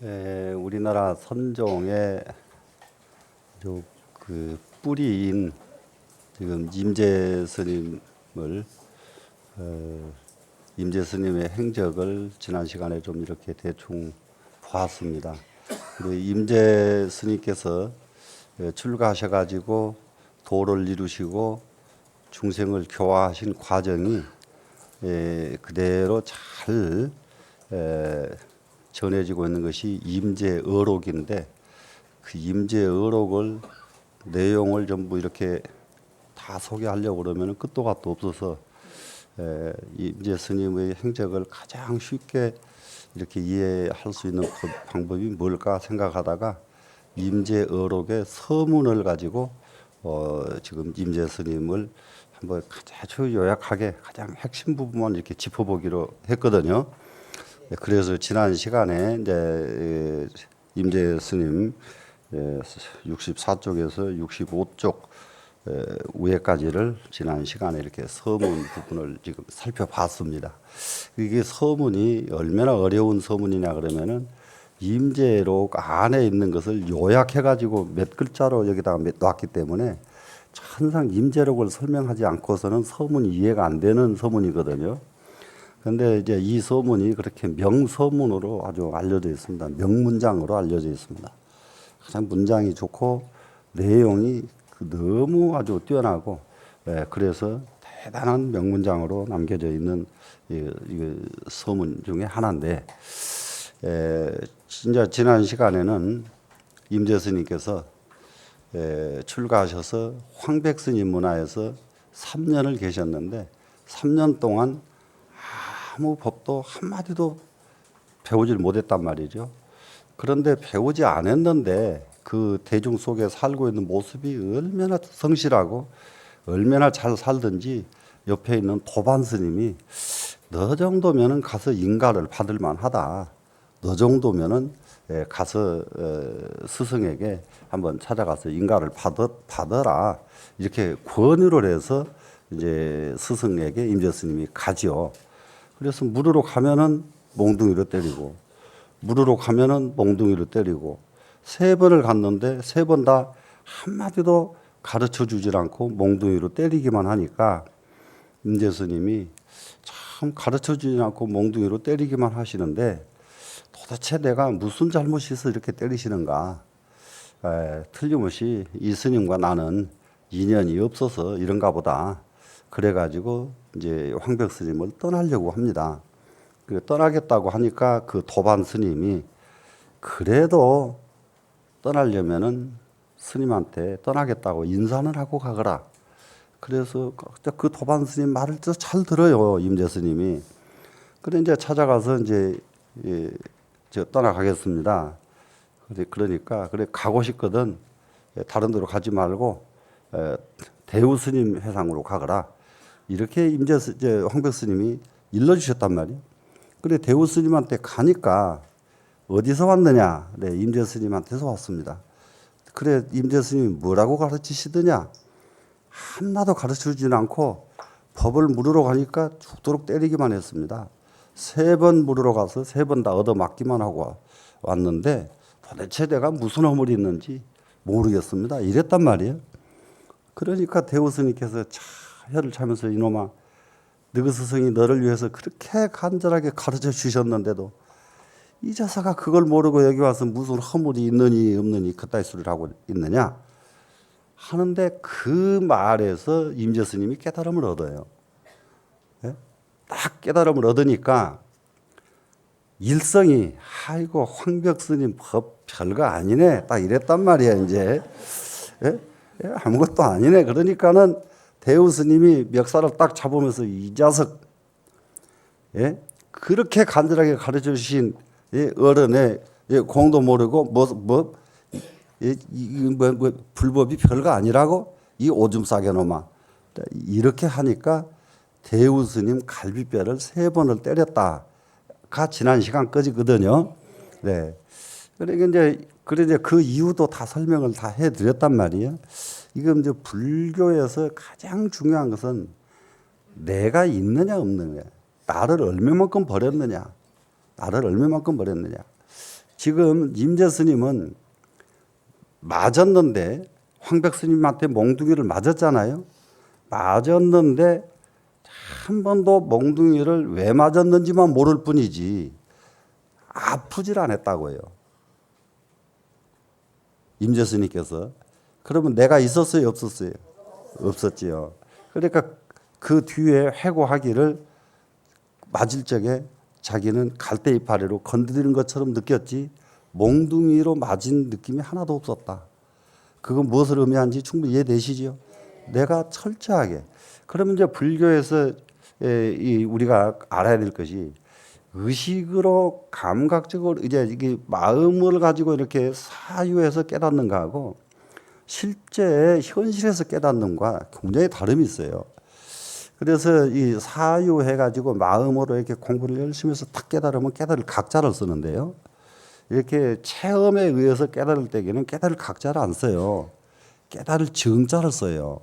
우리나라 선종의 그 뿌리인 지금 임재 스님을 임재 스님의 행적을 지난 시간에 좀 이렇게 대충 보았습니다. 임재 스님께서 출가하셔가지고 도를 이루시고 중생을 교화하신 과정이 그대로 잘 전해지고 있는 것이 임재의록인데, 그 임재의록을 내용을 전부 이렇게 다 소개하려고 그러면 끝도 갓도 없어서 임재 스님의 행적을 가장 쉽게 이렇게 이해할 수 있는 그 방법이 뭘까 생각하다가 임재의록의 서문을 가지고 지금 임재 스님을 한번 아주 요약하게 가장 핵심 부분만 이렇게 짚어보기로 했거든요. 그래서 지난 시간에 이제 임재 스님 64쪽에서 65쪽 위에까지를 지난 시간에 이렇게 서문 부분을 지금 살펴봤습니다. 이게 서문이 얼마나 어려운 서문이냐 그러면은 임재록 안에 있는 것을 요약해 가지고 몇 글자로 여기다가 놨기 때문에 항상 임재록을 설명하지 않고서는 서문이 이해가 안 되는 서문이거든요. 그런데 이제 이 서문이 그렇게 명서문으로 아주 알려져 있습니다. 명문장으로 알려져 있습니다. 가장 문장이 좋고 내용이 너무 아주 뛰어나고, 그래서 대단한 명문장으로 남겨져 있는 이 서문 중에 하나인데, 진짜 지난 시간에는 임재 스님께서 출가하셔서 황백스님 문화에서 3년을 계셨는데 3년 동안 아무 법도 한마디도 배우질 못했단 말이죠. 그런데 배우지 않았는데 그 대중 속에 살고 있는 모습이 얼마나 성실하고 얼마나 잘 살든지 옆에 있는 도반 스님이 너 정도면은 가서 인가를 받을 만하다. 너 정도면은 가서 스승에게 한번 찾아가서 인가를 받아라. 이렇게 권유를 해서 이제 스승에게 임재 스님이 가지요. 그래서 물으러 가면은 몽둥이로 때리고, 물으러 가면은 몽둥이로 때리고, 3번을 갔는데 3번 다 한마디도 가르쳐 주질 않고 몽둥이로 때리기만 하니까 임재 스님이 참 가르쳐 주지 않고 몽둥이로 때리기만 하시는데 도대체 내가 무슨 잘못이 있어 이렇게 때리시는가. 틀림없이 이 스님과 나는 인연이 없어서 이런가 보다. 그래가지고 이제 황백 스님을 떠나려고 합니다. 떠나겠다고 하니까 그 도반 스님이 그래도 떠나려면은 스님한테 떠나겠다고 인사는 하고 가거라. 그래서 그 도반 스님 말을 잘 들어요, 임재 스님이. 그래 이제 찾아가서 이제 저 떠나가겠습니다. 그러니까 그래 가고 싶거든. 다른 데로 가지 말고 대우 스님 회상으로 가거라. 이렇게 이제 황백 스님이 일러주셨단 말이에요. 그래 대우 스님한테 가니까 어디서 왔느냐? 네, 임재 스님한테서 왔습니다. 그래 임재 스님이 뭐라고 가르치시더냐? 하나도 가르쳐주지는 않고 법을 물으러 가니까 죽도록 때리기만 했습니다. 3번 물으러 가서 3번 다 얻어맞기만 하고 왔는데 도대체 내가 무슨 허물이 있는지 모르겠습니다. 이랬단 말이에요. 그러니까 대우 스님께서 혀를 차면서 이놈아, 너희 스승이 너를 위해서 그렇게 간절하게 가르쳐 주셨는데도 이 자사가 그걸 모르고 여기 와서 무슨 허물이 있느니 없느니 그따위 소리를 하고 있느냐 하는데 그 말에서 임재 스님이 깨달음을 얻어요. 딱 깨달음을 얻으니까 일성이 아이고 황벽 스님 법 별거 아니네 딱 이랬단 말이야. 이제 아무것도 아니네. 그러니까는 대우 스님이 멱살을 딱 잡으면서 이 자석 그렇게 간절하게 가르쳐 주신 어른의 공도 모르고 불법이 별거 아니라고 이 오줌 싸게 놈아. 이렇게 하니까 대우 스님 갈비뼈를 3번을 때렸다가 지난 시간 꺼지거든요. 네. 그러니까 이제 그 이유도 다 설명을 다 해드렸단 말이에요. 이건 이제 불교에서 가장 중요한 것은 내가 있느냐 없느냐, 나를 얼마만큼 버렸느냐, 나를 얼마만큼 버렸느냐. 지금 임재 스님은 맞았는데 황백 스님한테 몽둥이를 맞았잖아요. 맞았는데 한 번도 몽둥이를 왜 맞았는지만 모를 뿐이지 아프질 않았다고요. 임재 스님께서. 그러면 내가 있었어요, 없었어요? 없었지요. 그러니까 그 뒤에 회고하기를 맞을 적에 자기는 갈대 이파리로 건드리는 것처럼 느꼈지 몽둥이로 맞은 느낌이 하나도 없었다. 그건 무엇을 의미하는지 충분히 이해되시죠? 내가 철저하게. 그러면 이제 불교에서 우리가 알아야 될 것이 의식으로 감각적으로 이제 이게 마음을 가지고 이렇게 사유해서 깨닫는 거하고 실제 현실에서 깨닫는 것과 굉장히 다름이 있어요. 그래서 이 사유해 가지고 마음으로 이렇게 공부를 열심히 해서 탁 깨달으면 깨달을 각자를 쓰는데요. 이렇게 체험에 의해서 깨달을 때에는 깨달을 각자를 안 써요. 깨달을 정자를 써요.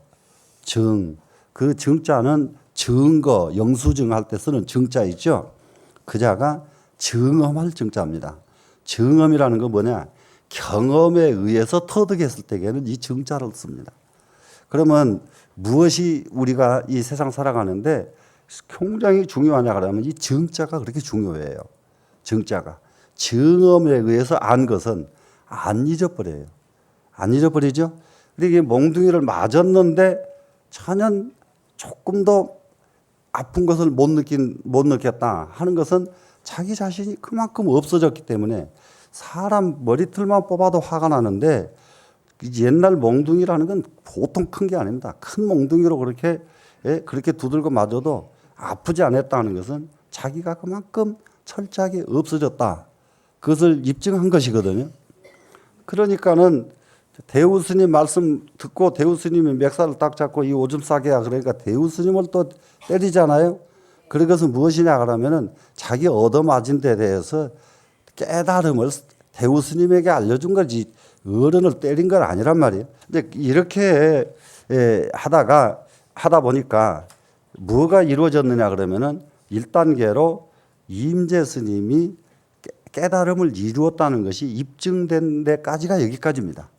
정. 그 정자는 증거, 영수증 할 때 쓰는 정자 있죠. 그 자가 증험할 정자입니다. 증험이라는 건 뭐냐? 경험에 의해서 터득했을 때에는 이 정자를 씁니다. 그러면 무엇이 우리가 이 세상 살아가는데 굉장히 중요하냐 그러면 이 정자가 그렇게 중요해요. 정자가. 증험에 의해서 안 것은 안 잊어버려요. 안 잊어버리죠? 그러니까 몽둥이를 맞았는데 전혀 조금 더 아픈 것을 못 느꼈다 하는 것은 자기 자신이 그만큼 없어졌기 때문에 사람 머리털만 뽑아도 화가 나는데 옛날 몽둥이라는 건 보통 큰 게 아닙니다. 큰 몽둥이로 그렇게 두들고 맞아도 아프지 않았다는 것은 자기가 그만큼 철저하게 없어졌다. 그것을 입증한 것이거든요. 그러니까는 대우 스님 말씀 듣고 대우 스님이 맥살을 딱 잡고 이 오줌 싸게야 그러니까 대우 스님을 또 때리잖아요. 그것은 무엇이냐 그러면은 자기 얻어맞은 데 대해서 깨달음을 대우 스님에게 알려준 거지 어른을 때린 건 아니란 말이에요. 근데 이렇게 하다 보니까 뭐가 이루어졌느냐 그러면은 1단계로 임재 스님이 깨달음을 이루었다는 것이 입증된 데까지가 여기까지입니다.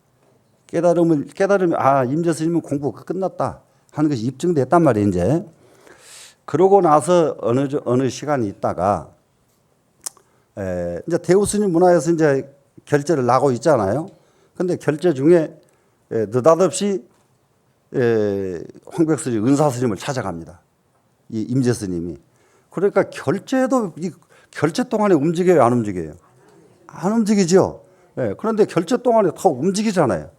임재 스님은 공부가 끝났다 하는 것이 입증됐단 말이에요, 이제. 그러고 나서 어느 시간이 있다가, 이제 대우 스님 문화에서 이제 결제를 나고 있잖아요. 근데 결제 중에 느닷없이 황백 스님, 은사 스님을 찾아갑니다. 이 임재 스님이. 그러니까 결제도 결제 동안에 움직여요, 안 움직여요? 안 움직이죠. 그런데 결제 동안에 더 움직이잖아요.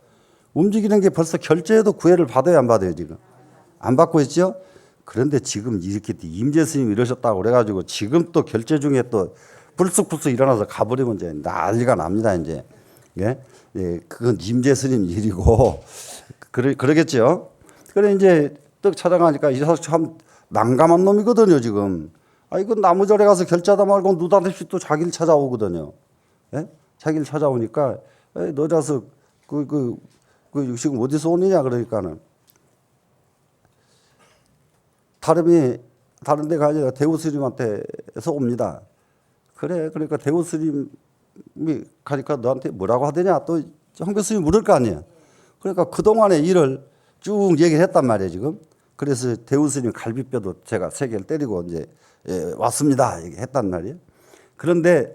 움직이는 게 벌써 결제에도 구애를 받아요, 안 받아요, 지금? 안 받고 있죠? 그런데 지금 이렇게 임재 스님이 이러셨다고 그래가지고 지금 또 결제 중에 또 불쑥불쑥 일어나서 가버리면 이제 난리가 납니다, 이제. 그건 임재 스님 일이고, 그러겠죠? 그래, 이제 떡 찾아가니까 이 사람 참 난감한 놈이거든요, 지금. 이건 나무절에 가서 결제하다 말고 느닷없이 또 자기를 찾아오거든요. 자기를 찾아오니까, 너 자식, 지금 어디서 오느냐, 그러니까는. 다른 데가 아니라 대우 스님한테서 옵니다. 그래, 그러니까 대우 스님이 가니까 너한테 뭐라고 하더냐? 또 황백 스님이 물을 거 아니에요. 그러니까 그동안의 일을 쭉 얘기를 했단 말이에요, 지금. 그래서 대우 스님 갈비뼈도 제가 3개를 때리고 이제 왔습니다. 얘기했단 말이에요. 그런데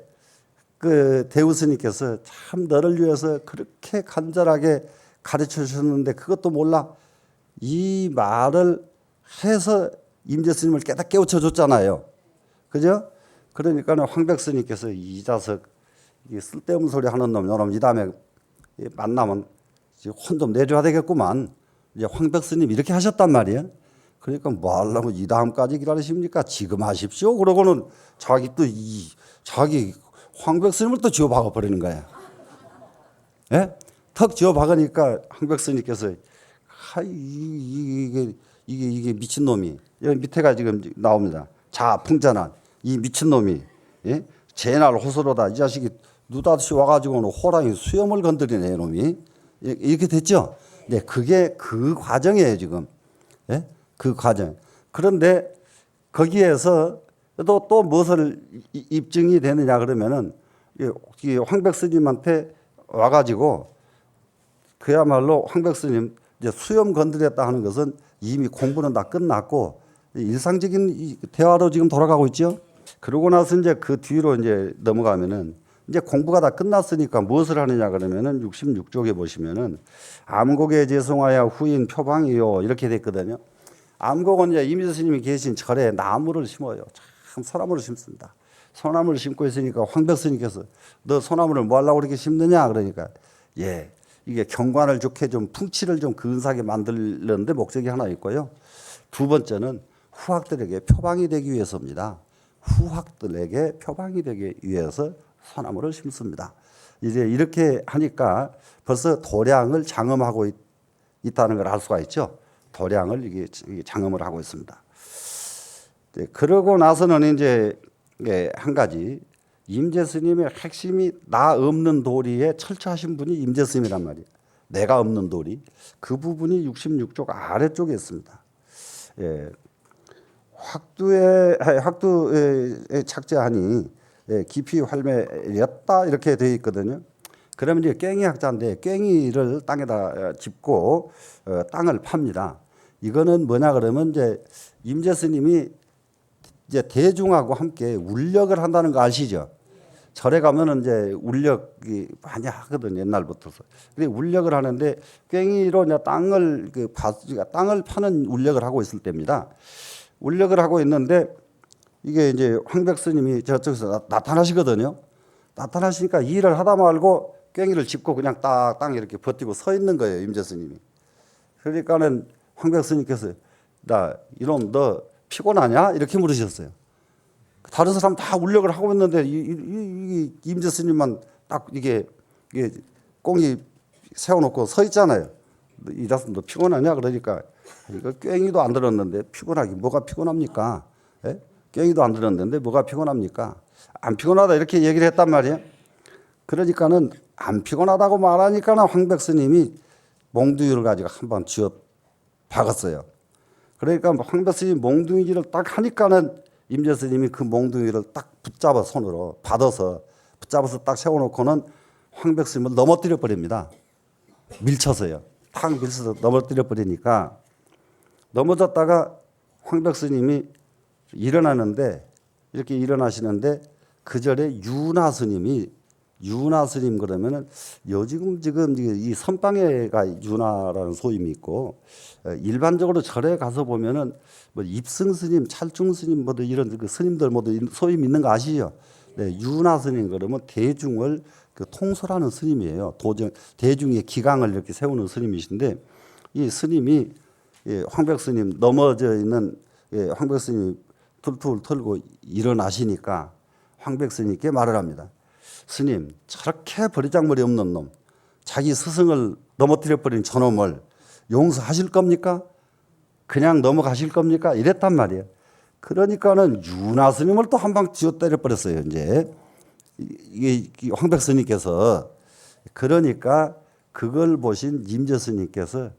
그 대우 스님께서 참 너를 위해서 그렇게 간절하게 가르쳐 주셨는데 그것도 몰라. 이 말을 해서 임재 스님을 깨우쳐 줬잖아요. 그죠? 그러니까 황백 스님께서 이 자석 쓸데없는 소리 하는 놈, 요놈 이 다음에 만나면 혼 좀 내줘야 되겠구만. 이제 황백 스님 이렇게 하셨단 말이에요. 그러니까 뭐 하려고 이 다음까지 기다리십니까? 지금 하십시오. 그러고는 자기 황백 스님을 또 지어 박아 버리는 거야. 턱 지어 박으니까 황백 스님께서 이게 미친 놈이 여기 밑에가 지금 나옵니다. 자풍전한 이 미친 놈이 제날 호소로다 이 자식이 누다시 와가지고는 호랑이 수염을 건드리네 이놈이 이렇게 됐죠. 네, 그게 그 과정이에요 지금. 그 과정. 그런데 거기에서 또 무엇을 입증이 되느냐 그러면은 이 황백 스님한테 와가지고 그야말로 황백 스님 이제 수염 건드렸다 하는 것은 이미 공부는 다 끝났고 일상적인 이 대화로 지금 돌아가고 있죠. 그러고 나서 이제 그 뒤로 이제 넘어가면은 이제 공부가 다 끝났으니까 무엇을 하느냐 그러면은 66쪽에 보시면은 암곡에 제송하여 후인 표방이요 이렇게 됐거든요. 암곡은 이제 이미자 스님이 계신 절에 나무를 심어요. 참 소나무를 심습니다. 소나무를 심고 있으니까 황백 스님께서 너 소나무를 뭐 하려고 그렇게 심느냐 그러니까 예 이게 경관을 좋게 좀 풍치를 좀 근사하게 만들는데 목적이 하나 있고요. 두 번째는 후학들에게 표방이 되기 위해서입니다. 후학들에게 표방이 되기 위해서 소나무를 심습니다. 이제 이렇게 하니까 벌써 도량을 장엄하고 있다는 걸 알 수가 있죠. 도량을 이게 장엄을 하고 있습니다. 네, 그러고 나서는 이제 한 가지 임재 스님의 핵심이 나 없는 도리에 철저하신 분이 임재 스님이란 말이에요. 내가 없는 도리 그 부분이 66쪽 아래쪽에 있습니다. 예, 확두에 착제하니 깊이 활매였다 이렇게 되어 있거든요. 그러면 이제 꽹이 학자인데 꽹이를 땅에다 짚고 땅을 팝니다. 이거는 뭐냐 그러면 이제 임재 스님이 이제 대중하고 함께 울력을 한다는 거 아시죠? 절에 가면은 이제 울력이 많이 하거든요 옛날부터서. 그래 울력을 하는데 꽹이로 이제 땅을 땅을 파는 울력을 하고 있을 때입니다. 울력을 하고 있는데 이게 이제 황백 스님이 저쪽에서 나타나시거든요. 나타나시니까 일을 하다 말고 꽹이를 짚고 그냥 땅 이렇게 버티고 서 있는 거예요 임재 스님이. 그러니까는 황백 스님께서 나 이놈 너 피곤하냐 이렇게 물으셨어요. 다른 사람 다 울력을 하고 있는데 이 임재 스님만 딱 이게 꽁이 세워놓고 서 있잖아요. 이라서 너 피곤하냐 그러니까 이거 꽹이도 안 들었는데 피곤하기 뭐가 피곤합니까? 예? 꽹이도 안 들었는데 뭐가 피곤합니까? 안 피곤하다 이렇게 얘기를 했단 말이에요. 그러니까는 안 피곤하다고 말하니까는 황백 스님이 몽둥이를 가지고 한번 쥐어 박았어요. 그러니까 황백 스님 몽둥이질을 딱 하니까는 임재 스님이 그 몽둥이를 딱 붙잡아 손으로 받아서 붙잡아서 딱 세워놓고는 황백 스님을 넘어뜨려 버립니다. 밀쳐서요. 탁 밀쳐서 넘어뜨려 버리니까 넘어졌다가 황백 스님이 일어나는데 이렇게 일어나시는데 그 절에 유나 스님이 유나 스님 그러면은 지금 이 선방에가 유나라는 소임이 있고 일반적으로 절에 가서 보면은 뭐 입승 스님, 찰중 스님 모두 이런 그 스님들 모두 소임 있는 거 아시죠? 네, 유나 스님 그러면 대중을 그 통솔하는 스님이에요. 대중의 기강을 이렇게 세우는 스님이신데 이 스님이 황백 스님 넘어져 있는 황백 스님 툴툴 털고 일어나시니까 황백 스님께 말을 합니다. 스님 저렇게 버리장머리 없는 놈 자기 스승을 넘어뜨려 버린 저놈을 용서하실 겁니까? 그냥 넘어가실 겁니까? 이랬단 말이에요. 그러니까는 유나 스님을 또 한 방 쥐어 때려 버렸어요. 이제 이게 황백 스님께서 그러니까 그걸 보신 임재 스님께서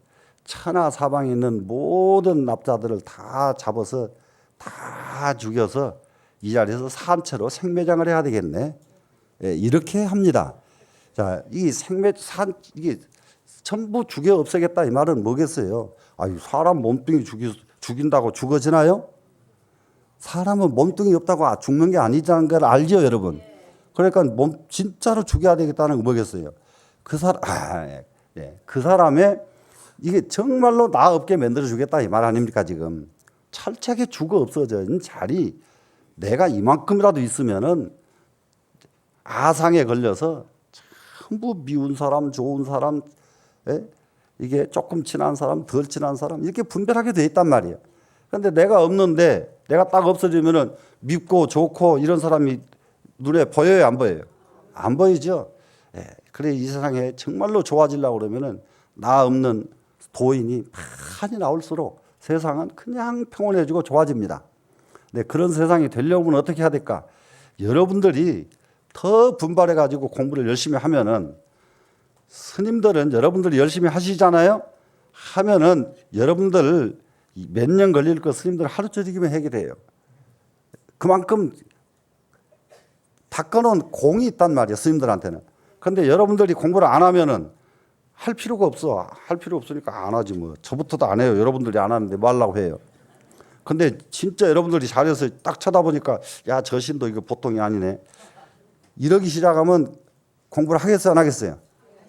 천하 사방에 있는 모든 납자들을 다 잡아서 다 죽여서 이 자리에서 산채로 생매장을 해야 되겠네. 이렇게 합니다. 자, 이 이게 전부 죽여 없애겠다 이 말은 뭐겠어요? 사람 몸뚱이 죽인다고 죽어지나요? 사람은 몸뚱이 없다고 죽는 게 아니라는 걸 알죠, 여러분? 그러니까 진짜로 죽여야 되겠다는 거 뭐겠어요? 그 사람의 이게 정말로 나 없게 만들어 주겠다 이 말 아닙니까 지금? 철저하게 죽어 없어진 자리 내가 이만큼이라도 있으면은 아상에 걸려서 전부 미운 사람, 좋은 사람, 이게 조금 친한 사람, 덜 친한 사람 이렇게 분별하게 돼 있단 말이에요. 그런데 내가 없는데 내가 딱 없어지면은 밉고 좋고 이런 사람이 눈에 보여요, 안 보여요? 안 보이죠. 그래 이 세상에 정말로 좋아지려고 그러면은 나 없는 도인이 많이 나올수록 세상은 그냥 평온해지고 좋아집니다. 네, 그런 세상이 되려면 어떻게 해야 될까? 여러분들이 더 분발해 가지고 공부를 열심히 하면은 스님들은 여러분들이 열심히 하시잖아요. 하면은 여러분들 몇 년 걸릴 거 스님들 하루 저녁이면 해결해요. 그만큼 닦아놓은 공이 있단 말이에요. 스님들한테는. 근데 여러분들이 공부를 안 하면은 할 필요가 없어. 할 필요 없으니까 안 하지 뭐. 저부터도 안 해요. 여러분들이 안 하는데 뭐 하려고 해요. 근데 진짜 여러분들이 잘해서 딱 쳐다보니까 야, 저 신도 이거 보통이 아니네. 이러기 시작하면 공부를 하겠어요, 안 하겠어요?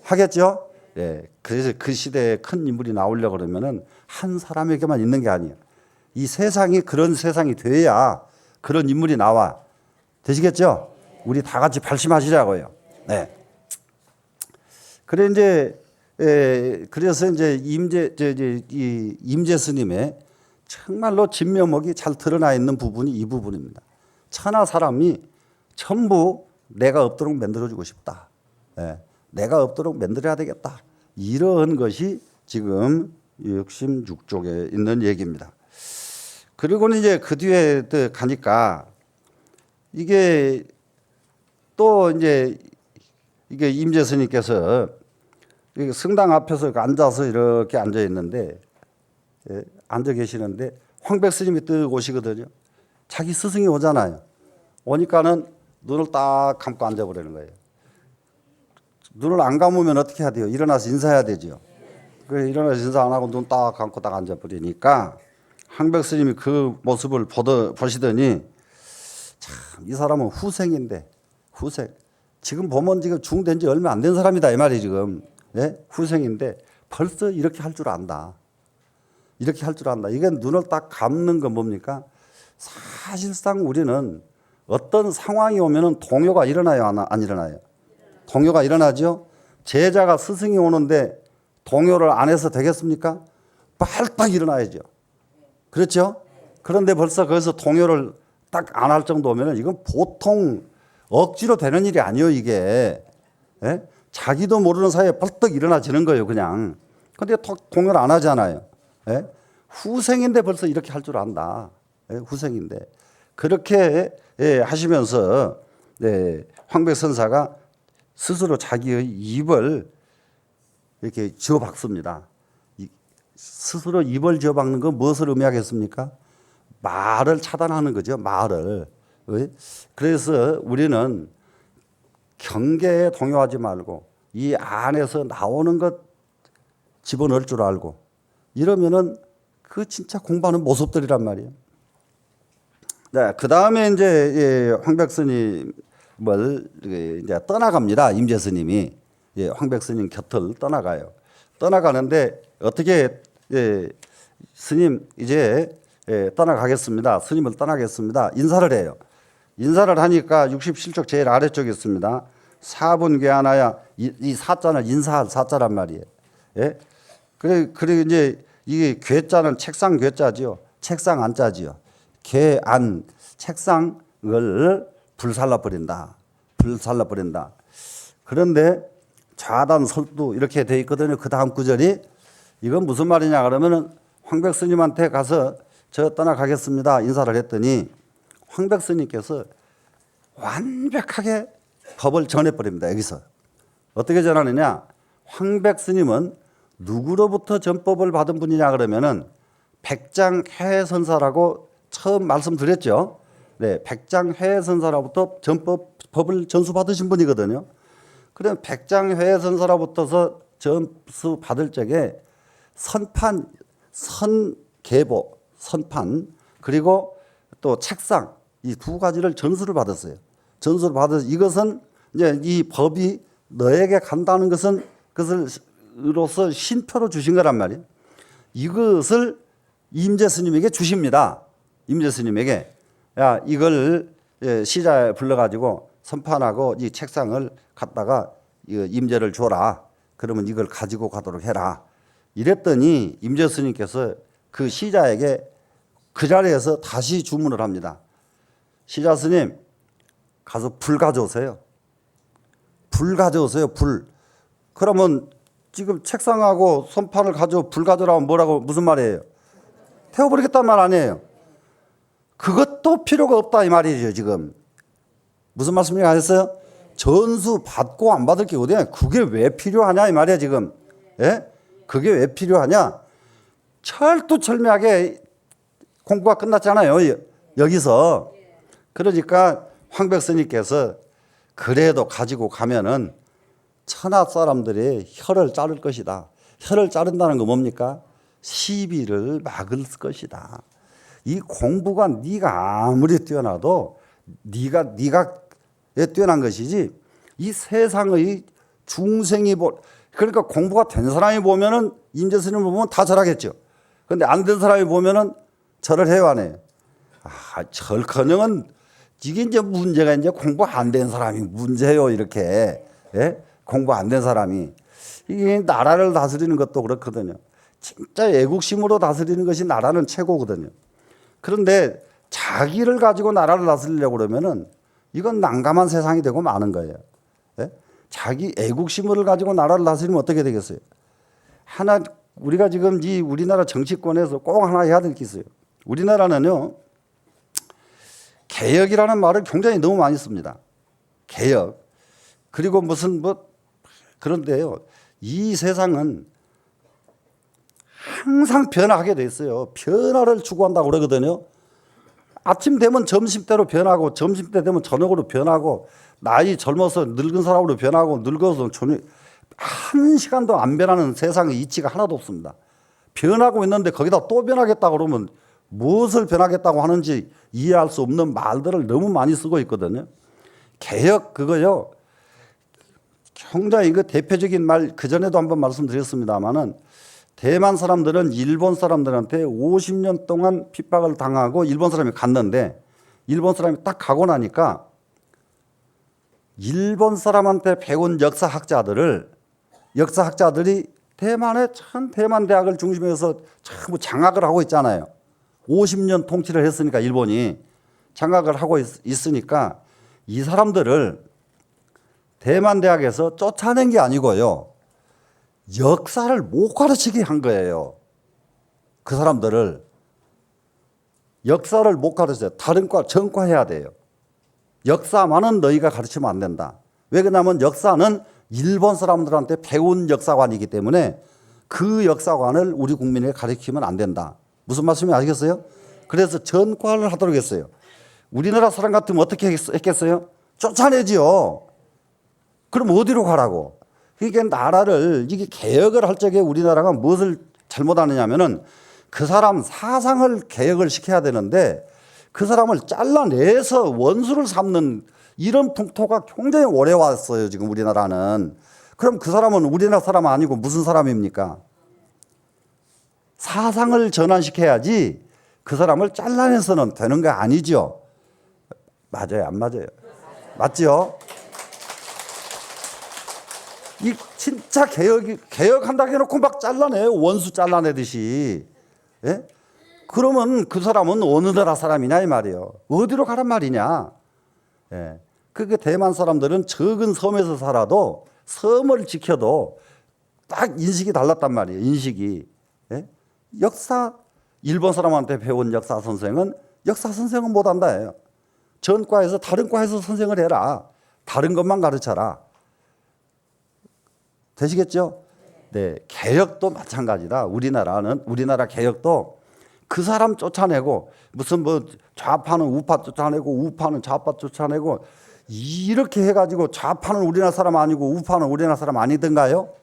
하겠죠? 예. 그래서 그 시대에 큰 인물이 나오려고 그러면은 한 사람에게만 있는 게 아니에요. 이 세상이 그런 세상이 돼야 그런 인물이 나와. 되시겠죠? 우리 다 같이 발심하시자고요. 네. 그래 그래서 이제 임재 스님의 정말로 진면목이 잘 드러나 있는 부분이 이 부분입니다. 천하 사람이 전부 내가 없도록 만들어주고 싶다. 예. 내가 없도록 만들어야 되겠다. 이런 것이 지금 66쪽에 있는 얘기입니다. 그리고는 이제 그 뒤에 또 가니까 이게 또 이제 이게 임재 스님께서 성당 앞에서 앉아서 이렇게 앉아 있는데, 예, 앉아 계시는데 황백 스님이 뜨 오시거든요. 자기 스승이 오잖아요. 오니까는 눈을 딱 감고 앉아버리는 거예요. 눈을 안 감으면 어떻게 해야 돼요? 일어나서 인사해야 되죠. 그래, 일어나서 인사 안 하고 눈 딱 감고 딱 앉아버리니까 황백 스님이 그 모습을 보시더니 참, 이 사람은 후생인데, 후생. 지금 보면 지금 중된 지 얼마 안 된 사람이다 이 말이 지금. 예? 후생인데 벌써 이렇게 할 줄 안다. 이렇게 할 줄 안다. 이게 눈을 딱 감는 건 뭡니까? 사실상 우리는 어떤 상황이 오면은 동요가 일어나요, 안 일어나요? 동요가 일어나죠. 제자가 스승이 오는데 동요를 안 해서 되겠습니까? 빨딱 일어나야죠. 그렇죠? 그런데 벌써 거기서 동요를 딱 안 할 정도면은 이건 보통 억지로 되는 일이 아니에요, 이게. 예? 자기도 모르는 사이에 벌떡 일어나지는 거예요, 그냥. 근데 동요를 안 하잖아요. 예? 후생인데 벌써 이렇게 할 줄 안다. 예? 후생인데. 그렇게 예, 하시면서 예, 황백선사가 스스로 자기의 입을 이렇게 지어박습니다. 스스로 입을 지어박는 건 무엇을 의미하겠습니까? 말을 차단하는 거죠. 말을. 그래서 우리는 경계에 동요하지 말고 이 안에서 나오는 것 집어넣을 줄 알고 이러면은 그 진짜 공부하는 모습들이란 말이에요. 네, 그 다음에 이제 황백스님을 이제 떠나갑니다. 임재 스님이 황백스님 곁을 떠나가요. 떠나가는데 어떻게 스님 이제 떠나가겠습니다. 스님을 떠나겠습니다. 인사를 해요. 인사를 하니까 67쪽 제일 아래쪽에 있습니다. 사분괴하나야 이 사자는 인사할 사자란 말이에요. 예? 그래 이제 이게 괴자는 책상 괴자지요. 책상 안자지요. 괴안 책상을 불살라 버린다. 불살라 버린다. 그런데 좌단 설두 이렇게 돼 있거든요. 그 다음 구절이 이건 무슨 말이냐 그러면은 황백 스님한테 가서 저 떠나가겠습니다. 인사를 했더니 황백 스님께서 완벽하게 법을 전해버립니다. 여기서. 어떻게 전하느냐. 황백 스님은 누구로부터 전법을 받은 분이냐 그러면은 백장해선사라고 처음 말씀드렸죠. 네, 백장해선사로부터 법을 전수받으신 분이거든요. 그럼 백장해선사로부터서 전수 받을 적에 선판, 선계보, 선판 그리고 또 책상 이 두 가지를 전수를 받았어요. 전수를 받아서 이것은 이제 이 법이 너에게 간다는 것은 그것으로서 신표로 주신 거란 말이에요. 이것을 임재 스님에게 주십니다. 임재 스님에게 야 이걸 시자에 불러가지고 선판하고 이 책상을 갖다가 임재를 줘라. 그러면 이걸 가지고 가도록 해라. 이랬더니 임재 스님께서 그 시자에게 그 자리에서 다시 주문을 합니다. 시자 스님 가서 불 가져오세요. 불 가져오세요. 불. 그러면 지금 책상하고 손판을 불 가져오라면 뭐라고 무슨 말이에요? 태워버리겠다는 말 아니에요. 그것도 필요가 없다 이 말이죠 지금. 무슨 말씀인지 아셨어요? 전수 받고 안 받을 게 어디야? 그게 왜 필요하냐 이 말이야 지금. 예? 그게 왜 필요하냐? 철두철미하게 공부가 끝났잖아요 여기서. 그러니까 황백 스님께서 그래도 가지고 가면은 천하 사람들의 혀를 자를 것이다. 혀를 자른다는 거 뭡니까? 시비를 막을 것이다. 이 공부가 네가 아무리 뛰어나도 네가 뛰어난 것이지 이 세상의 중생이 그러니까 공부가 된 사람이 보면은 임재 스님을 보면 다 절하겠죠. 그런데 안 된 사람이 보면은 절을 해요, 안 해요? 절커녕은 이게 이제 문제가 이제 공부 안 된 사람이 문제예요, 이렇게. 예? 공부 안 된 사람이. 이게 나라를 다스리는 것도 그렇거든요. 진짜 애국심으로 다스리는 것이 나라는 최고거든요. 그런데 자기를 가지고 나라를 다스리려고 그러면은 이건 난감한 세상이 되고 마는 거예요. 예? 자기 애국심을 가지고 나라를 다스리면 어떻게 되겠어요? 우리가 지금 이 우리나라 정치권에서 꼭 하나 해야 될 게 있어요. 우리나라는요, 개혁이라는 말을 굉장히 너무 많이 씁니다. 개혁. 그리고 그런데요, 이 세상은 항상 변화하게 돼 있어요. 변화를 추구한다고 그러거든요. 아침 되면 점심때로 변하고, 점심때 되면 저녁으로 변하고, 나이 젊어서 늙은 사람으로 변하고, 늙어서 한 시간도 안 변하는 세상의 이치가 하나도 없습니다. 변하고 있는데 거기다 또 변하겠다고 그러면 무엇을 변하겠다고 하는지 이해할 수 없는 말들을 너무 많이 쓰고 있거든요. 개혁 그거요. 굉장히 이거 대표적인 말 그전에도 한번 말씀드렸습니다마는 대만 사람들은 일본 사람들한테 50년 동안 핍박을 당하고 일본 사람이 갔는데 일본 사람이 딱 가고 나니까 일본 사람한테 배운 역사학자들이 대만의 참 대만 대학을 중심으로 해서 참 장악을 하고 있잖아요. 50년 통치를 했으니까 일본이 장악을 하고 있으니까 이 사람들을 대만 대학에서 쫓아낸 게 아니고요. 역사를 못 가르치게 한 거예요. 그 사람들을. 역사를 못 가르쳐요. 다른 과 전과해야 돼요. 역사만은 너희가 가르치면 안 된다. 왜 그러냐면 역사는 일본 사람들한테 배운 역사관이기 때문에 그 역사관을 우리 국민에게 가르치면 안 된다. 무슨 말씀인지 아시겠어요? 그래서 전과를 하도록 했어요. 우리나라 사람 같으면 어떻게 했겠어요? 쫓아내지요. 그럼 어디로 가라고? 이게 나라를 이게 개혁을 할 적에 우리나라가 무엇을 잘못하느냐면은 그 사람 사상을 개혁을 시켜야 되는데 그 사람을 잘라내서 원수를 삼는 이런 풍토가 굉장히 오래 왔어요. 지금 우리나라는. 그럼 그 사람은 우리나라 사람 아니고 무슨 사람입니까? 사상을 전환시켜야지 그 사람을 잘라내서는 되는 거 아니죠. 맞아요, 안 맞아요? 맞죠? 이 진짜 개혁한다고 해놓고 막 잘라내요. 원수 잘라내듯이. 예? 그러면 그 사람은 어느 나라 사람이냐 이 말이에요. 어디로 가란 말이냐. 예. 그게 대만 사람들은 적은 섬에서 살아도 섬을 지켜도 딱 인식이 달랐단 말이에요. 인식이. 예? 일본 사람한테 배운 역사 선생은 못한다예요. 전과에서 다른 과에서 선생을 해라. 다른 것만 가르쳐라. 되시겠죠? 네, 개혁도 마찬가지다. 우리나라 개혁도 그 사람 쫓아내고 무슨 좌파는 우파 쫓아내고 우파는 좌파 쫓아내고 이렇게 해가지고 좌파는 우리나라 사람 아니고 우파는 우리나라 사람 아니던가요?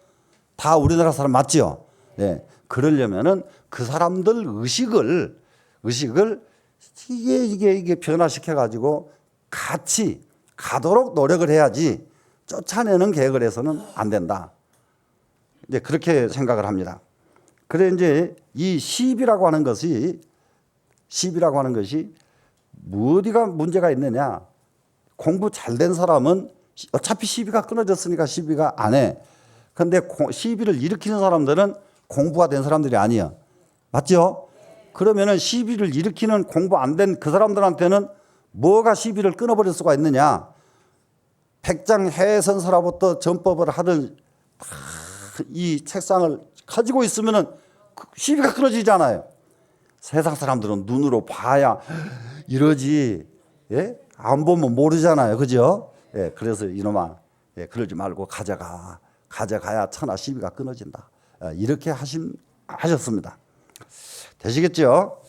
다 우리나라 사람 맞죠? 네, 그러려면은 그 사람들 의식을 이게 변화시켜가지고 같이 가도록 노력을 해야지 쫓아내는 개혁을 해서는 안 된다. 이제 그렇게 생각을 합니다. 그래 이제 이 시비라고 하는 것이 어디가 문제가 있느냐? 공부 잘 된 사람은 어차피 시비가 끊어졌으니까 시비가 안 해. 그런데 시비를 일으키는 사람들은 공부가 된 사람들이 아니야. 맞죠? 그러면은 시비를 일으키는 공부 안 된 그 사람들한테는 뭐가 시비를 끊어버릴 수가 있느냐? 백장 해선서라부터 전법을 하던 이 책상을 가지고 있으면은 시비가 끊어지잖아요. 세상 사람들은 눈으로 봐야 이러지, 예? 안 보면 모르잖아요. 그죠? 예, 그래서 이놈아, 예, 그러지 말고 가져가야 천하 시비가 끊어진다. 이렇게 하셨습니다. 되시겠죠?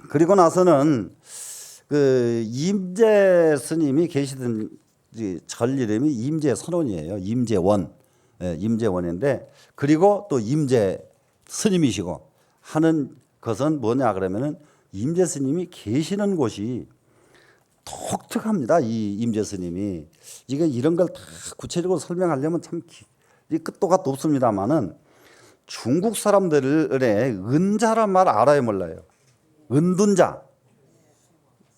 그리고 나서는 그 임재 스님이 계시던 절 이름이 임재선원이에요. 임재원, 임재원인데 그리고 또 임재 스님이시고 하는 것은 뭐냐 그러면은 임재 스님이 계시는 곳이 독특합니다. 이 임재 스님이 이게 이런 걸 다 구체적으로 설명하려면 참 끝도 가 없습니다만은 중국 사람들의 은자란 말 알아요, 몰라요? 은둔자,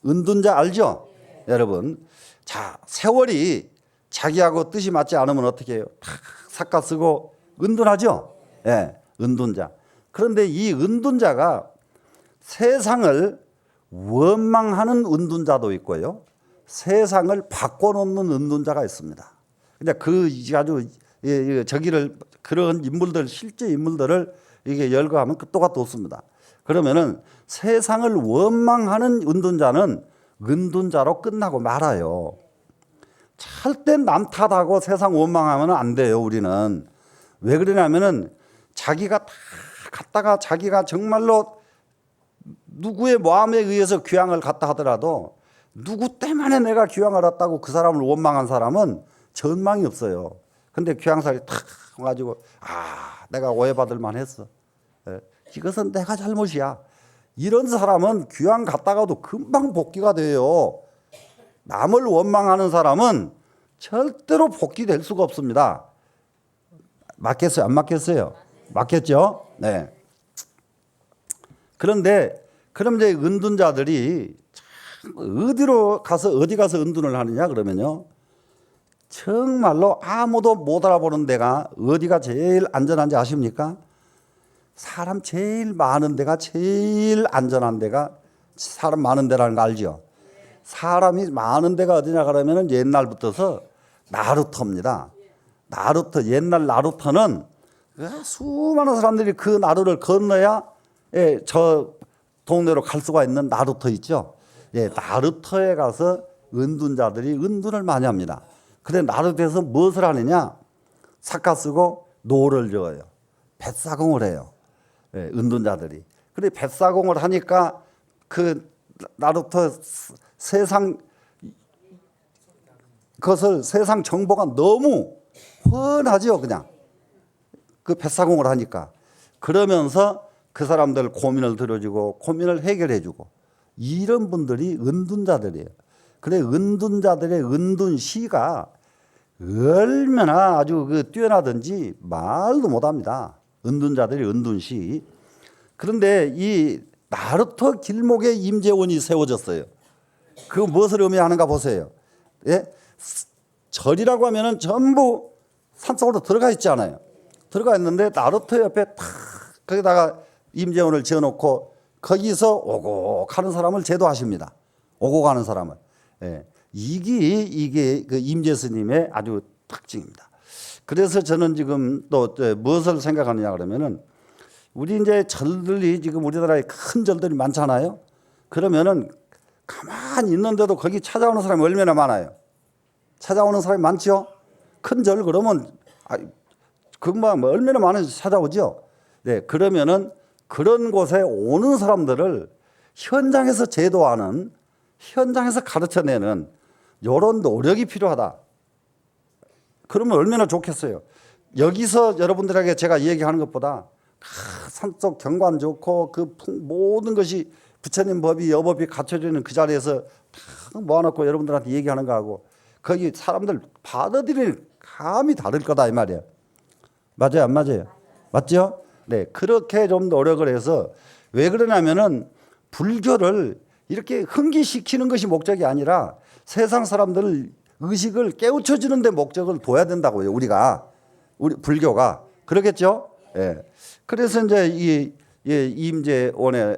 은둔자 알죠? 여러분, 자 세월이 자기하고 뜻이 맞지 않으면 어떻게 해요? 다 삿가 쓰고 은둔하죠. 은둔자. 그런데 이 은둔자가 세상을 원망하는 은둔자도 있고요, 세상을 바꿔놓는 은둔자가 있습니다. 근데 그 아주 저기를 그런 인물들 실제 인물들을 이게 열거하면 끝도 가 없습니다. 그러면은 세상을 원망하는 은둔자는 은둔자로 끝나고 말아요. 절대 남 탓하고 세상 원망하면 안 돼요. 우리는 왜 그러냐면은 자기가 다 갖다가 자기가 정말로 누구의 마음에 의해서 귀향을 갔다 하더라도 누구 때문에 내가 귀향을 왔다고 그 사람을 원망한 사람은 전망이 없어요. 근데 귀향살이 탁 가지고 내가 오해받을 만했어. 이것은 내가 잘못이야. 이런 사람은 귀향 갔다가도 금방 복귀가 돼요. 남을 원망하는 사람은 절대로 복귀될 수가 없습니다. 맞겠어요? 안 맞겠어요? 맞겠죠? 네. 그런데 그럼 이제 은둔자들이 어디 가서 은둔을 하느냐 그러면요, 정말로 아무도 못 알아보는 데가 어디가 제일 안전한지 아십니까? 사람 제일 많은 데가 제일 안전한 데가 사람 많은 데라는 거 알죠? 사람이 많은 데가 어디냐 그러면 옛날부터서 나루터입니다. 나루터, 옛날 나루터는 수많은 사람들이 그 나루를 건너야 저 동네로 갈 수가 있는 나루터 있죠. 나루터에 가서 은둔자들이 은둔을 많이 합니다. 그런데 나루터에서 무엇을 하느냐? 삿가 쓰고 노를 저어요. 뱃사공을 해요. 은둔자들이. 그런데 뱃사공을 하니까 그 나루터 세상 그것을 세상 정보가 너무 훤하죠. 그냥 그 뱃사공을 하니까. 그러면서 그 사람들 고민을 들어주고 고민을 해결해주고 이런 분들이 은둔자들이에요. 그래 은둔자들의 은둔시가 얼마나 아주 뛰어나든지 말도 못합니다. 은둔자들의 은둔시. 그런데 이 나루터 길목에 임재원이 세워졌어요. 그 무엇을 의미하는가 보세요. 절이라고 하면은 전부 산속으로 들어가 있지 않아요. 들어가 있는데 나루터 옆에 탁 거기다가 임재원을 지어놓고 거기서 오고 가는 사람을 제도하십니다. 오고 가는 사람을. 이게 그 임재 스님의 아주 특징입니다. 그래서 저는 지금 또 무엇을 생각하느냐 그러면은 우리 이제 절들이 지금 우리나라에 큰 절들이 많잖아요. 그러면은 가만히 있는데도 거기 찾아오는 사람이 얼마나 많아요. 찾아오는 사람이 많죠. 큰 절 그러면 금방 얼마나 많은지 찾아오죠. 그러면은 그런 곳에 오는 사람들을 현장에서 제도하는, 현장에서 가르쳐내는 이런 노력이 필요하다. 그러면 얼마나 좋겠어요. 여기서 여러분들에게 제가 얘기하는 것보다 산속 경관 좋고 그 모든 것이 부처님 법이 여법이 갖춰지는 그 자리에서 다 모아놓고 여러분들한테 얘기하는 거하고 거기 사람들 받아들이는 감이 다를 거다 이 말이에요. 맞아요, 안 맞아요? 맞죠? 그렇게 좀 노력을 해서 왜 그러냐면은 불교를 이렇게 흥기시키는 것이 목적이 아니라 세상 사람들 의식을 깨우쳐주는 데 목적을 둬야 된다고요. 우리 불교가 그러겠죠? 그래서 이제 이 임재원에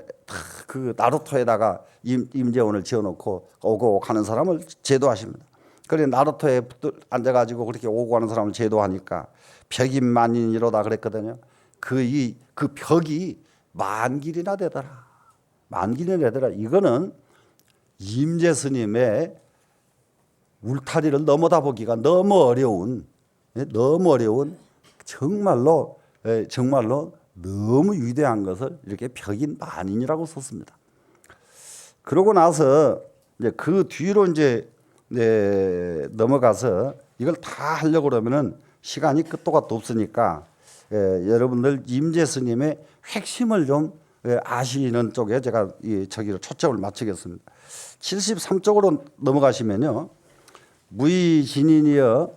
그 나루터에다가 임재원을 지어놓고 오고 가는 사람을 제도하십니다. 그래 나루터에 앉아가지고 그렇게 오고 가는 사람을 제도하니까 벽인만인이로다 그랬거든요. 그 벽이 만길이나 되더라. 만길이나 되더라. 이거는 임재 스님의 울타리를 넘어다 보기가 너무 어려운 정말로 너무 위대한 것을 이렇게 벽인 만인이라고 썼습니다. 그러고 나서 이제 그 뒤로 이제 넘어가서 이걸 다 하려고 그러면은 시간이 끝도 가 없으니까 여러분들 임재 스님의 핵심을 좀 아시는 쪽에 제가 저기를 초점을 맞추겠습니다. 73쪽으로 넘어가시면요. 무의진인이여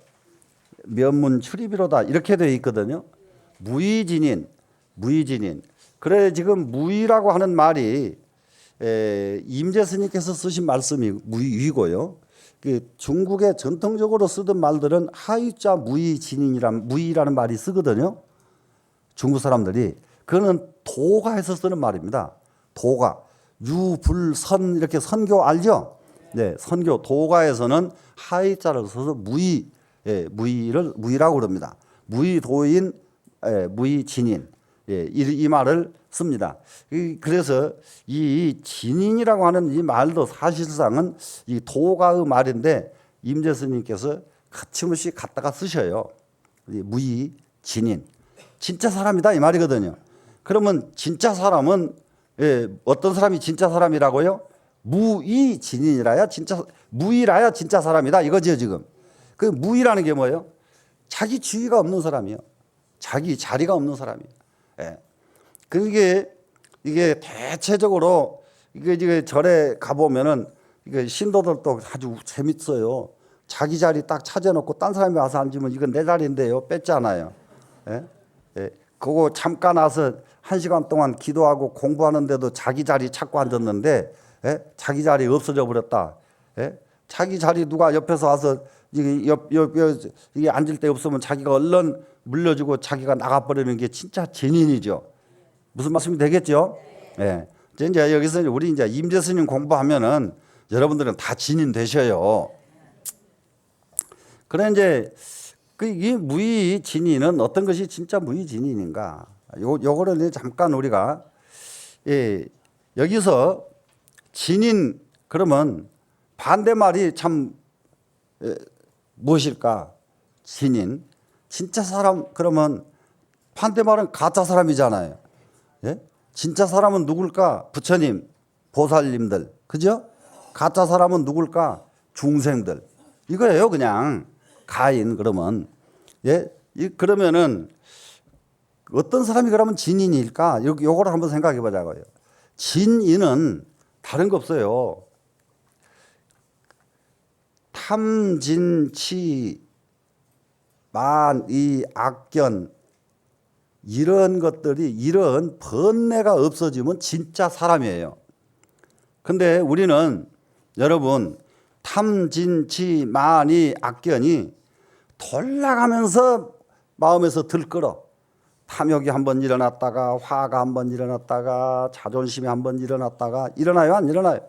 면문 출입이로다 이렇게 되어 있거든요. 무의진인. 그래 지금 무의라고 하는 말이 임재 스님께서 쓰신 말씀이 무의고요. 중국에 전통적으로 쓰던 말들은 하이자 무의라는 말이 쓰거든요. 중국 사람들이 그거는 도가에서 쓰는 말입니다. 도가 유불선 이렇게 선교 알죠? 네, 선교 도가에서는 하이자를 써서 무의라고 그럽니다. 무의도인, 무의진인 이 말을 씁니다. 그래서 이 진인이라고 하는 이 말도 사실상은 이 도가의 말인데 임재 스님께서 거침없이 갖다가 쓰셔요. 무의 진인. 진짜 사람이다 이 말이거든요. 그러면 진짜 사람은 어떤 사람이 진짜 사람이라고요? 무의 진인이라야 진짜 무의라야 진짜 사람이다 이거죠 지금. 그 무의라는 게 뭐예요? 자기 주의가 없는 사람이요. 자기 자리가 없는 사람이에요. 그게 이게 대체적으로 이게 절에 가보면은 이게 신도들도 아주 재밌어요. 자기 자리 딱 찾아놓고 딴 사람이 와서 앉으면 이건 내 자리인데요. 뺐잖아요. 그거 잠깐 와서 1시간 동안 기도하고 공부하는데도 자기 자리 찾고 앉았는데 자기 자리 없어져 버렸다. 자기 자리 누가 옆에서 와서 이게 앉을 데 없으면 자기가 얼른 물려주고 자기가 나가버리는 게 진짜 진인이죠. 무슨 말씀이 되겠죠? 예. 이제 여기서 우리 이제 임재 스님 공부하면은 여러분들은 다 진인 되셔요. 그래 이제 이 무의 진인은 어떤 것이 진짜 무의 진인인가? 요거를 잠깐 우리가 여기서 진인 그러면 반대말이 참 무엇일까? 진인 진짜 사람 그러면 반대말은 가짜 사람이잖아요. 예? 진짜 사람은 누굴까? 부처님, 보살님들, 그죠? 가짜 사람은 누굴까? 중생들. 이거예요, 그냥 가인 그러면. 그러면은 어떤 사람이 그러면 진인일까? 요거를 한번 생각해 보자고요. 진인은 다른 거 없어요. 탐진치 만이 악견 이런 것들이 이런 번뇌가 없어지면 진짜 사람이에요. 근데 우리는 여러분 탐진치 만이 악견이 돌아가면서 마음에서 들끓어. 탐욕이 한번 일어났다가 화가 한번 일어났다가 자존심이 한번 일어났다가 일어나요 안 일어나요?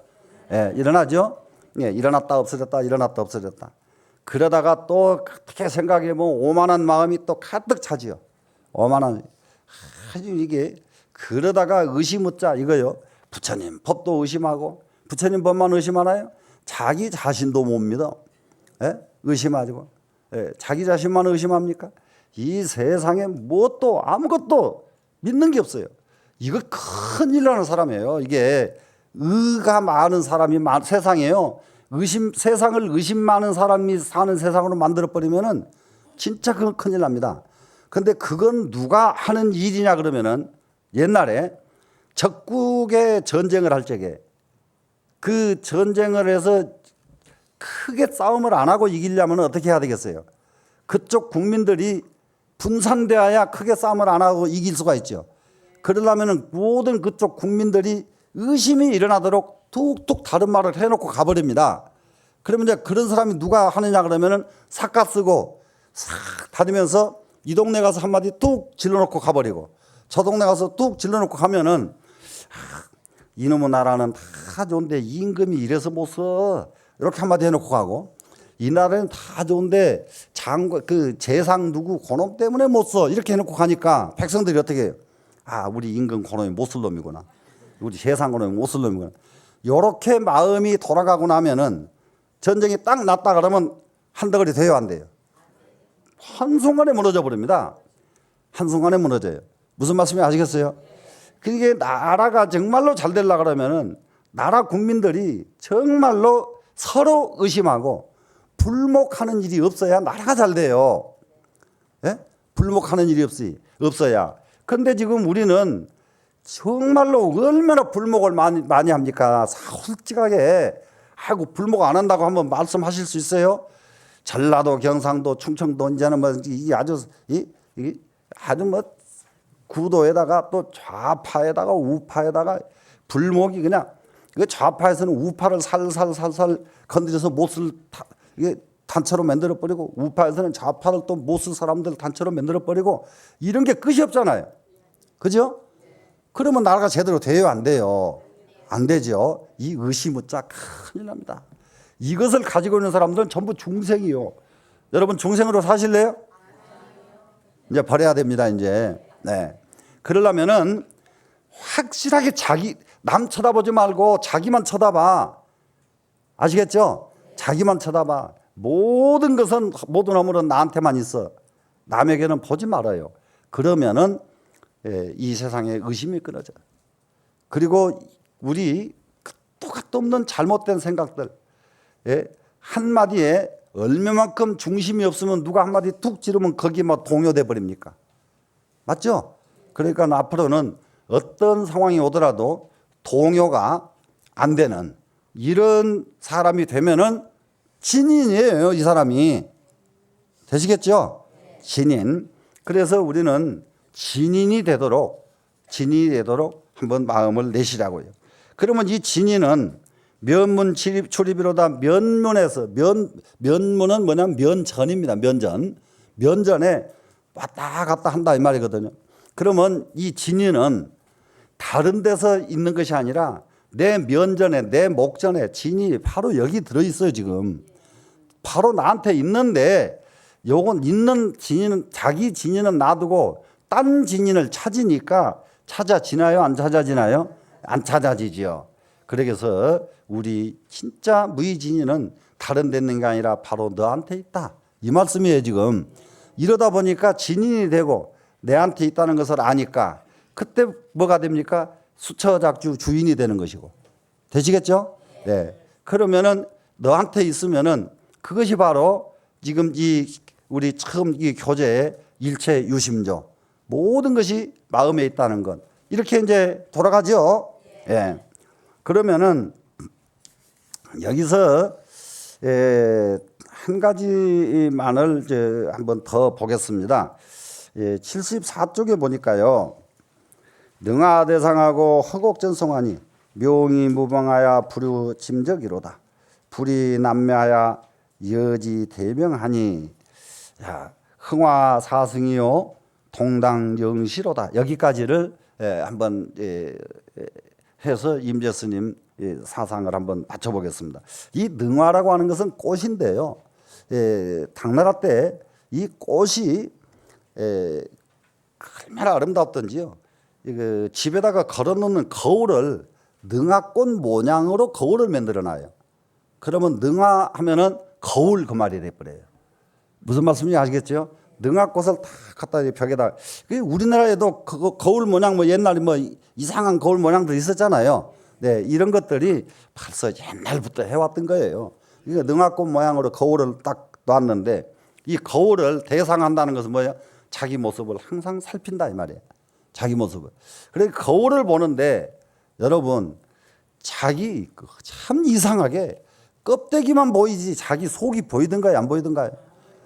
일어나죠. 일어났다 없어졌다 일어났다 없어졌다. 그러다가 또 어떻게 생각해 보면 오만한 마음이 또 가득 차지요. 오만한 아주 이게 그러다가 의심묻자 이거요. 부처님 법도 의심하고 부처님 법만 의심하나요? 자기 자신도 못 믿어. 의심하고 자기 자신만 의심합니까? 이 세상에 뭣도 아무것도 믿는 게 없어요. 이거 큰일 나는 사람이에요. 이게 의가 많은 사람이 세상이에요. 세상을 의심 많은 사람이 사는 세상으로 만들어버리면은 진짜 그건 큰일 납니다. 근데 그건 누가 하는 일이냐 그러면은 옛날에 적국의 전쟁을 할 적에 그 전쟁을 해서 크게 싸움을 안 하고 이기려면 어떻게 해야 되겠어요? 그쪽 국민들이 분산되어야 크게 싸움을 안 하고 이길 수가 있죠. 그러려면 모든 그쪽 국민들이 의심이 일어나도록 툭툭 다른 말을 해놓고 가버립니다. 그러면 이제 그런 사람이 누가 하느냐 그러면은 삿갓 쓰고 싹 다니면서 이 동네 가서 한마디 뚝 질러놓고 가버리고 저 동네 가서 뚝 질러놓고 가면은 이놈의 나라는 다 좋은데 임금이 이래서 못 써. 이렇게 한마디 해놓고 가고 이 나라는 다 좋은데 그 재상 누구 그놈 때문에 못 써. 이렇게 해놓고 가니까 백성들이 어떻게 해요? 우리 임금 그놈이 못 쓸 놈이구나. 우리 재상 그놈이 못 쓸 놈이구나. 이렇게 마음이 돌아가고 나면은 전쟁이 딱 났다 그러면 한덩어리 돼요 안 돼요? 한순간에 무너져 버립니다. 한순간에 무너져요. 무슨 말씀인지 아시겠어요? 그게 나라가 정말로 잘 되려고 그러면은 나라 국민들이 정말로 서로 의심하고 불목하는 일이 없어야 나라가 잘 돼요. 예? 불목하는 일이 없어야. 그런데 지금 우리는 정말로 얼마나 불목을 많이 합니까? 솔직하게 아이고 불목 안 한다고 한번 말씀하실 수 있어요? 전라도, 경상도, 충청도 이제는 뭐 이게 아주 아주 뭐 구도에다가 또 좌파에다가 우파에다가 불목이 그냥 좌파에서는 우파를 살살 건드려서 못쓸 이게 단체로 만들어 버리고 우파에서는 좌파를 또 못 쓸 사람들 단체로 만들어 버리고 이런 게 끝이 없잖아요. 그죠? 그러면 나라가 제대로 돼요, 안 돼요? 안 되죠. 이 의시무자 큰일 납니다. 이것을 가지고 있는 사람들은 전부 중생이요. 여러분 중생으로 사실래요? 이제 버려야 됩니다, 이제. 네. 그러려면은 확실하게 남 쳐다보지 말고 자기만 쳐다봐. 아시겠죠? 자기만 쳐다봐. 모든 것은 모든 허물은 나한테만 있어. 남에게는 보지 말아요. 그러면은 이 세상에 의심이 끊어져요. 그리고 우리 끝도 끝도 없는 잘못된 생각들, 한마디에 얼마만큼 중심이 없으면 누가 한마디 툭 지르면 거기 뭐 동요돼 버립니까? 맞죠? 그러니까 앞으로는 어떤 상황이 오더라도 동요가 안 되는 이런 사람이 되면은 진인이에요, 이 사람이. 되시겠죠? 진인. 그래서 우리는 진인이 되도록 한번 마음을 내시라고요. 그러면 이 진인은 면문 출입이로다. 면문에서 면문은 뭐냐면 면전입니다. 면전에 왔다 갔다 한다 이 말이거든요. 그러면 이 진인은 다른 데서 있는 것이 아니라 내 면전에 내 목전에 진이 바로 여기 들어있어요. 지금 바로 나한테 있는데 요건 있는 진인은 자기 진인은 놔두고 딴 진인을 찾으니까 찾아지나요? 안 찾아지나요? 안 찾아지죠. 그래서 우리 진짜 무의진인은 다른 데 있는 게 아니라 바로 너한테 있다 이 말씀이에요. 지금 이러다 보니까 진인이 되고 내한테 있다는 것을 아니까 그때 뭐가 됩니까? 수처작주 주인이 되는 것이고. 되시겠죠? 네. 그러면은 너한테 있으면은 그것이 바로 지금 우리 처음 이 교재의 일체 유심조 모든 것이 마음에 있다는 것. 이렇게 이제 돌아가죠. 예. 그러면은 여기서 한 가지만을 한번 더 보겠습니다. 74쪽에 보니까요. 능하대상하고 허곡전성하니 묘이 무방하야 불유짐적이로다. 불이 남매하야 여지대명하니 흥화사승이요 동당영시로다. 여기까지를 한번 해서 임재스님 사상을 한번 맞춰보겠습니다. 이 능화라고 하는 것은 꽃인데요. 당나라 때 이 꽃이 얼마나 아름답던지요. 집에다가 걸어놓는 거울을 능화꽃 모양으로 거울을 만들어놔요. 그러면 능화하면은 거울 그 말이 돼버려요. 무슨 말씀인지 아시겠죠? 능화꽃을 다 갖다 벽에다. 우리나라에도 거울 모양 뭐 옛날에 뭐 이상한 거울 모양들 있었잖아요. 네, 이런 것들이 벌써 옛날부터 해왔던 거예요. 그러니까 능화꽃 모양으로 거울을 딱 놨는데 이 거울을 대상한다는 것은 뭐예요? 자기 모습을 항상 살핀다 이 말이에요. 자기 모습을. 그러니까 거울을 보는데 여러분 자기 참 이상하게 껍데기만 보이지 자기 속이 보이던가요? 안 보이던가요?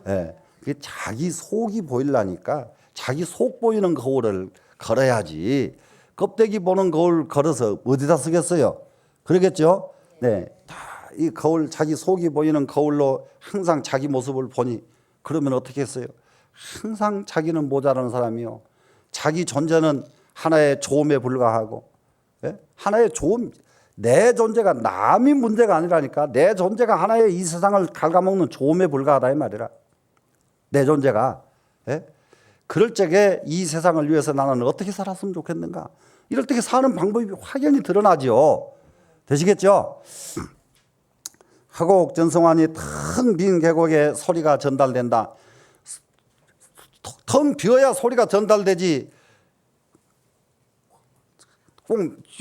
예. 자기 속이 보이려니까 자기 속 보이는 거울을 걸어야지 껍데기 보는 거울 걸어서 어디다 쓰겠어요? 그러겠죠? 네. 다 이 거울 자기 속이 보이는 거울로 항상 자기 모습을 보니 그러면 어떻게 했어요? 항상 자기는 모자라는 사람이요. 자기 존재는 하나의 조음에 불과하고 하나의 조음 내 존재가 남이 문제가 아니라니까 내 존재가 하나의 이 세상을 갉아먹는 조음에 불과하다 이 말이라. 내 존재가 그럴 적에 이 세상을 위해서 나는 어떻게 살았으면 좋겠는가 이럴 때 사는 방법이 확연히 드러나죠. 되시겠죠? 하곡전성환이 텅 빈 계곡에 소리가 전달된다. 텅 비어야 소리가 전달되지 꼭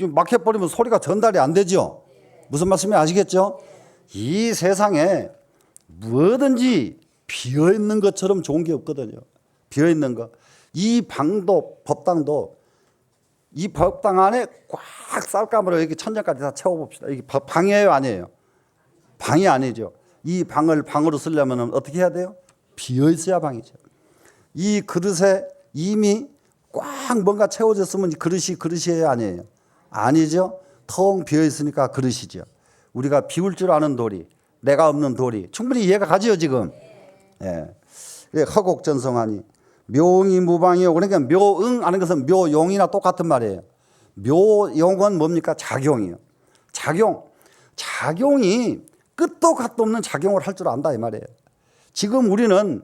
막혀버리면 소리가 전달이 안 되죠. 무슨 말씀인지 아시겠죠? 이 세상에 뭐든지 비어 있는 것처럼 좋은 게 없거든요. 비어 있는 거. 이 방도 법당도 이 법당 안에 꽉 쌀감으로 여기 천장까지 다 채워봅시다. 이게 방이에요, 아니에요? 방이 아니죠. 이 방을 방으로 쓰려면 어떻게 해야 돼요? 비어 있어야 방이죠. 이 그릇에 이미 꽉 뭔가 채워졌으면 그릇이에요, 아니에요? 아니죠. 텅 비어 있으니까 그릇이죠. 우리가 비울 줄 아는 도리, 내가 없는 도리, 충분히 이해가 가지요 지금. 예. 허곡전성하니 묘응이 무방이요. 그러니까 묘응 하는 것은 묘용이나 똑같은 말이에요. 묘용은 뭡니까? 작용이요. 작용이 끝도 갓도 없는 작용을 할 줄 안다 이 말이에요. 지금 우리는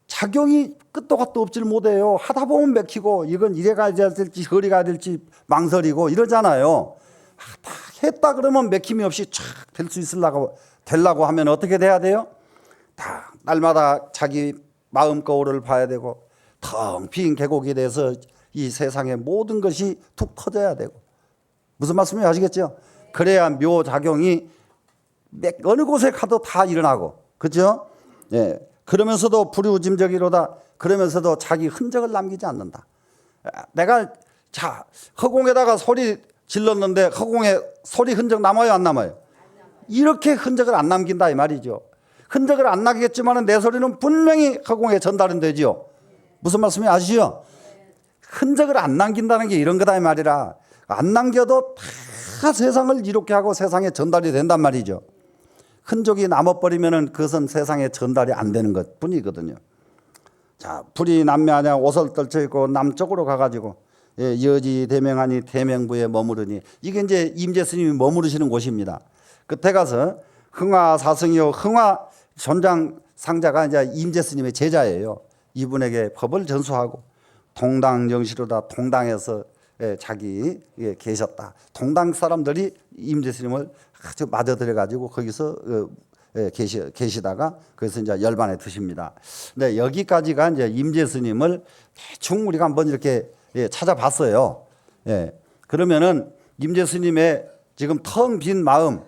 작용이 끝도 갓도 없지를 못해요. 하다 보면 맥히고 이건 이래 가야 될지 저리 가야 될지 망설이고 이러잖아요. 다 했다 그러면 맥힘이 없이 촥 될 수 되려고 하면 어떻게 돼야 돼요? 다 날마다 자기 마음 거울을 봐야 되고 텅 빈 계곡에 대해서 이 세상의 모든 것이 툭 터져야 되고 무슨 말씀인지 아시겠죠? 그래야 묘작용이 어느 곳에 가도 다 일어나고 그렇죠? 예. 그러면서도 불유짐적이로다. 그러면서도 자기 흔적을 남기지 않는다. 내가 자 허공에다가 소리 질렀는데 허공에 소리 흔적 남아요, 안 남아요? 이렇게 흔적을 안 남긴다 이 말이죠. 흔적을 안 남기겠지만 내 소리는 분명히 허공에 전달은 되죠. 무슨 말씀인지 아시죠? 흔적을 안 남긴다는 게 이런 거다 이 말이라. 안 남겨도 다 세상을 이롭게 하고 세상에 전달이 된단 말이죠. 흔적이 남아버리면 그것은 세상에 전달이 안 되는 것 뿐이거든요. 자, 불이 남매하냐 옷을 떨쳐 입고 남쪽으로 가가지고 여지 대명하니 대명부에 머무르니 이게 이제 임재 스님이 머무르시는 곳입니다. 그때 가서 흥화 사승이요 흥화 전장 상자가 이제 임재 스님의 제자예요. 이분에게 법을 전수하고 동당 영시로다 동당에서 자기 계셨다. 동당 사람들이 임재 스님을 아주 맞아들여 가지고 거기서 계시다가 거기서 이제 열반에 드십니다. 근데 여기까지가 이제 임재 스님을 대충 우리가 한번 이렇게 찾아봤어요. 예. 그러면은 임재 스님의 지금 텅 빈 마음